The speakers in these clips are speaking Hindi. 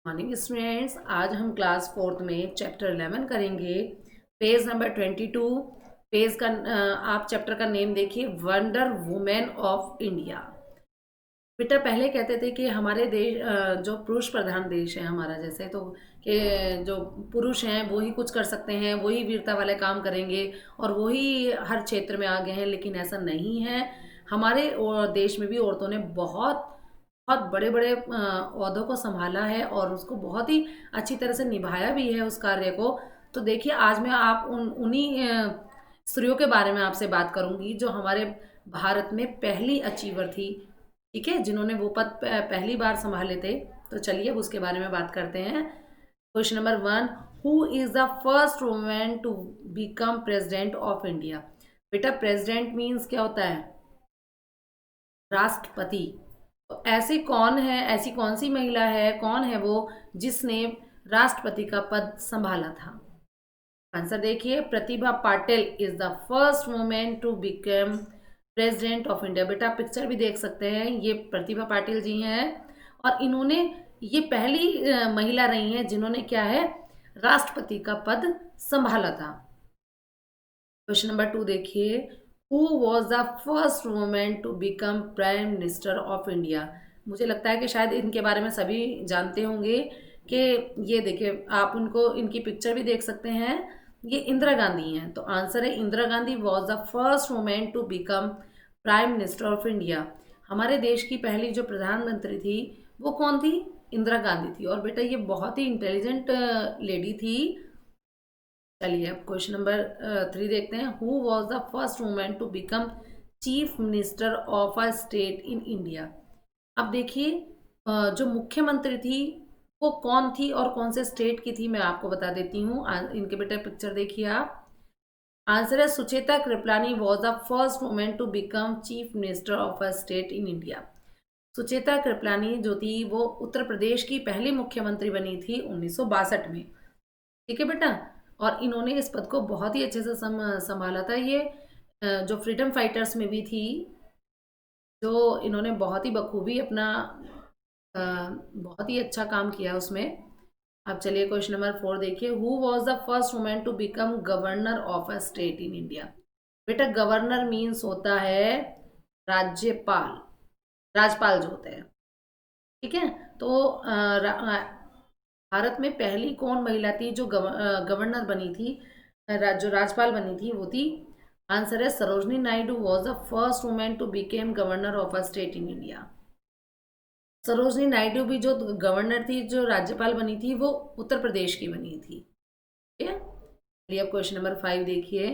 मॉर्निंग स्टूडेंट्स, आज हम क्लास फोर्थ में चैप्टर 11 करेंगे। Page number 22। पेज का आप चैप्टर का नेम देखिए, वंडर वुमेन ऑफ इंडिया। बेटा पहले कहते थे कि हमारे देश जो पुरुष प्रधान देश है हमारा, जैसे तो कि जो पुरुष हैं वो ही कुछ कर सकते हैं, वही वीरता वाले काम करेंगे और वही हर क्षेत्र में आगे हैं, लेकिन ऐसा नहीं है। हमारे देश में भी औरतों ने बहुत बहुत बड़े बड़े ओहदों को संभाला है और उसको बहुत ही अच्छी तरह से निभाया भी है उस कार्य को। तो देखिए, आज मैं आप उन्हीं स्त्रियों के बारे में आपसे बात करूंगी जो हमारे भारत में पहली अचीवर थी। ठीक है, जिन्होंने वो पद पहली बार संभाले थे। तो चलिए अब उसके बारे में बात करते हैं। Question number 1, who is the first women to become president of India? बेटा प्रेसिडेंट मीन्स क्या होता है? राष्ट्रपति। तो ऐसी कौन है, ऐसी कौन सी महिला है, कौन है वो जिसने राष्ट्रपति का पद संभाला था? आंसर देखिए, Pratibha Patil is the first women to become president of India. बेटा पिक्चर भी देख सकते हैं, ये प्रतिभा पाटिल जी हैं और इन्होंने ये पहली महिला रही हैं जिन्होंने क्या है, राष्ट्रपति का पद संभाला था। क्वेश्चन नंबर 2 देखिए, who was the first women to become prime minister of India? मुझे लगता है कि शायद इनके बारे में सभी जानते होंगे कि ये देखिए, आप उनको इनकी पिक्चर भी देख सकते हैं, ये इंदिरा गांधी हैं। तो आंसर है Indira Gandhi was the first women to become prime minister of India. हमारे देश की पहली जो प्रधानमंत्री थी वो कौन थी? इंदिरा गांधी थी। और बेटा ये बहुत ही इंटेलिजेंट लेडी थी। चलिए अब क्वेश्चन नंबर 3 देखते हैं। Who was the first women to become chief minister of a state in India? अब देखिए, जो मुख्यमंत्री थी वो कौन थी और कौन से स्टेट की थी, मैं आपको बता देती हूँ। इनके बेटा पिक्चर देखिए आप। आंसर है Sucheta Kripalani was the first women to become chief minister of a state in India. Sucheta Kripalani जो थी वो उत्तर प्रदेश की पहली मुख्यमंत्री बनी थी 1962 में। ठीक है बेटा, और इन्होंने इस पद को बहुत ही अच्छे से संभाला था। ये जो फ्रीडम फाइटर्स में भी थी, जो इन्होंने बहुत ही बखूबी अपना बहुत ही अच्छा काम किया उसमें। अब चलिए क्वेश्चन नंबर 4 देखिए, who was the first women to become governor of a state in India? बेटा गवर्नर मीन्स होता है राज्यपाल, राज्यपाल जो होते हैं। ठीक है, तो भारत में पहली कौन महिला थी जो गवर्नर बनी थी, जो राज्यपाल बनी थी, वो थी, आंसर है Sarojini Naidu was the first women to became governor of a state in India. Sarojini Naidu भी जो गवर्नर थी, जो राज्यपाल बनी थी, वो उत्तर प्रदेश की बनी थी। ठीक है, चलिए अब क्वेश्चन नंबर 5 देखिए,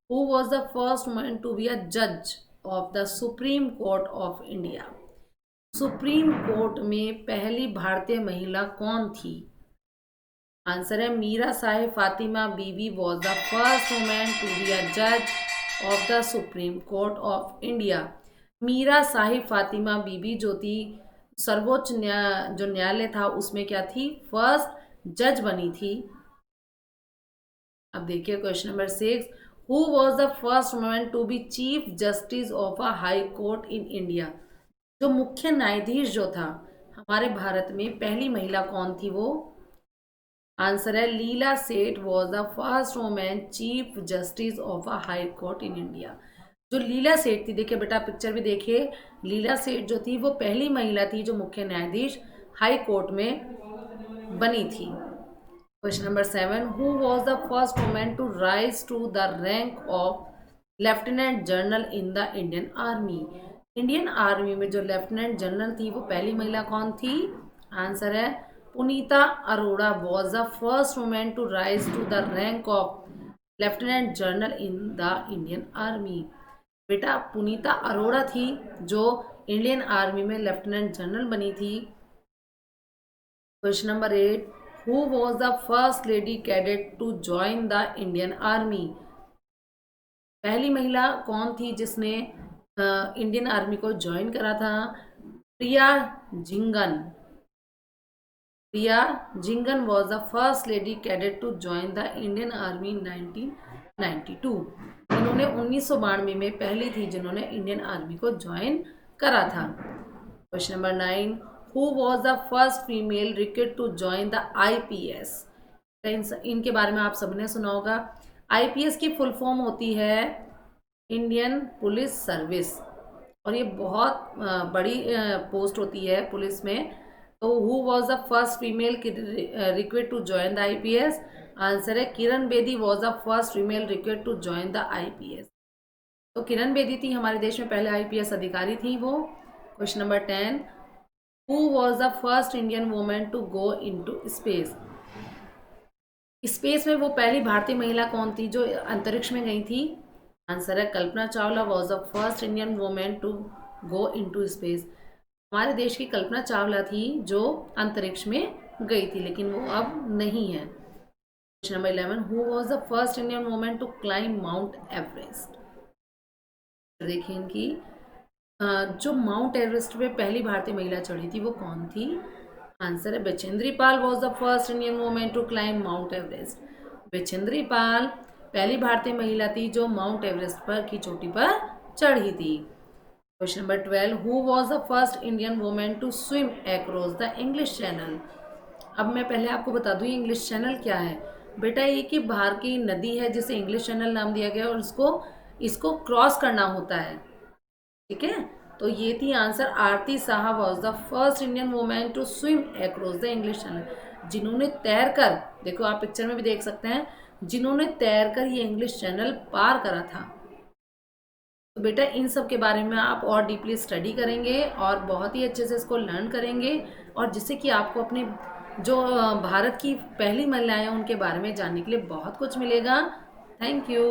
who was the first women to be a जज of the supreme court of India? Supreme court में पहली भारतीय महिला कौन थी? आंसर है Meera Sahib Fathima Beevi was the first women to be a जज of the supreme court of India. Meera Sahib Fathima Beevi जो थी, सर्वोच्च जो न्यायालय था उसमें क्या थी, फर्स्ट जज बनी थी। अब देखिए question number 6, who was the first women to be chief justice of a high court in India? जो मुख्य न्यायाधीश जो था हमारे भारत में, पहली महिला कौन थी वो? आंसर है लीला सेठ was the first women chief justice of a high court in India. जो लीला सेठ थी, देखिए बेटा पिक्चर भी देखिए, लीला सेठ जो थी वो पहली महिला थी जो मुख्य न्यायाधीश हाई कोर्ट में बनी थी। Question number 7, who was the first women to rise to the rank of lieutenant general in the Indian army? Indian army में जो लेफ्टिनेंट जनरल थी वो पहली महिला कौन थी? आंसर है Punita Arora was the first women to rise to the rank of lieutenant general in the Indian army. बेटा पुनीता अरोड़ा थी जो इंडियन आर्मी में लेफ्टिनेंट जनरल बनी थी। Question number 8, who was the first lady cadet to join the Indian army? पहली महिला कौन थी जिसने इंडियन आर्मी को ज्वाइन करा था? Priya Jhingan. Priya Jhingan was the first lady cadet to join the Indian army in 1992। इन्होंने 1992 में पहली थी जिन्होंने इंडियन आर्मी को ज्वाइन करा था। Question number 9, who was the first female recruit to join the IPS. इनके बारे में आप सबने सुना होगा। आईपीएस की फुल फॉर्म होती है इंडियन पुलिस सर्विस, और ये बहुत बड़ी पोस्ट होती है पुलिस में। तो who was the first female recruit to join the IPS? Answer है Kiran Bedi was the first female recruit to join the IPS. तो किरण बेदी थी हमारे देश में पहले आईपीएस अधिकारी थी वो। Question number 10, who was the first Indian women to go into space? Space में वो पहली भारतीय महिला कौन थी जो अंतरिक्ष में गई थी? आंसर है Kalpana Chawla was the first Indian women to go into space. हमारे देश की कल्पना चावला थी जो अंतरिक्ष में गई थी, लेकिन वो अब नहीं है। Question number 11, who was the first Indian women to climb mount Everest? देखिए इनकी जो माउंट एवरेस्ट पे पहली भारतीय महिला चढ़ी थी वो कौन थी? आंसर है Bachendri Pal was the first Indian women to climb mount Everest. Bachendri Pal पहली भारतीय महिला थी जो माउंट एवरेस्ट पर की चोटी पर चढ़ी थी। Question number 12, who was the first Indian women to swim across the English channel? अब मैं पहले आपको बता दूं इंग्लिश चैनल क्या है। बेटा ये कि बाहर की नदी है जिसे इंग्लिश चैनल नाम दिया गया और इसको क्रॉस करना होता है, ठीक है। तो ये थी answer, Arati Saha was the first Indian women to swim across the English channel, जिन्होंने तैरकर, देखो आप पिक्चर में भी देख सकते हैं, जिन्होंने तैरकर ये इंग्लिश चैनल पार करा था। तो बेटा इन सब के बारे में आप और डीपली स्टडी करेंगे और बहुत ही अच्छे से इसको लर्न करेंगे, और जिससे कि आपको अपने जो भारत की पहली महिलाएं उनके बारे में जानने के लिए बहुत कुछ मिलेगा। Thank you.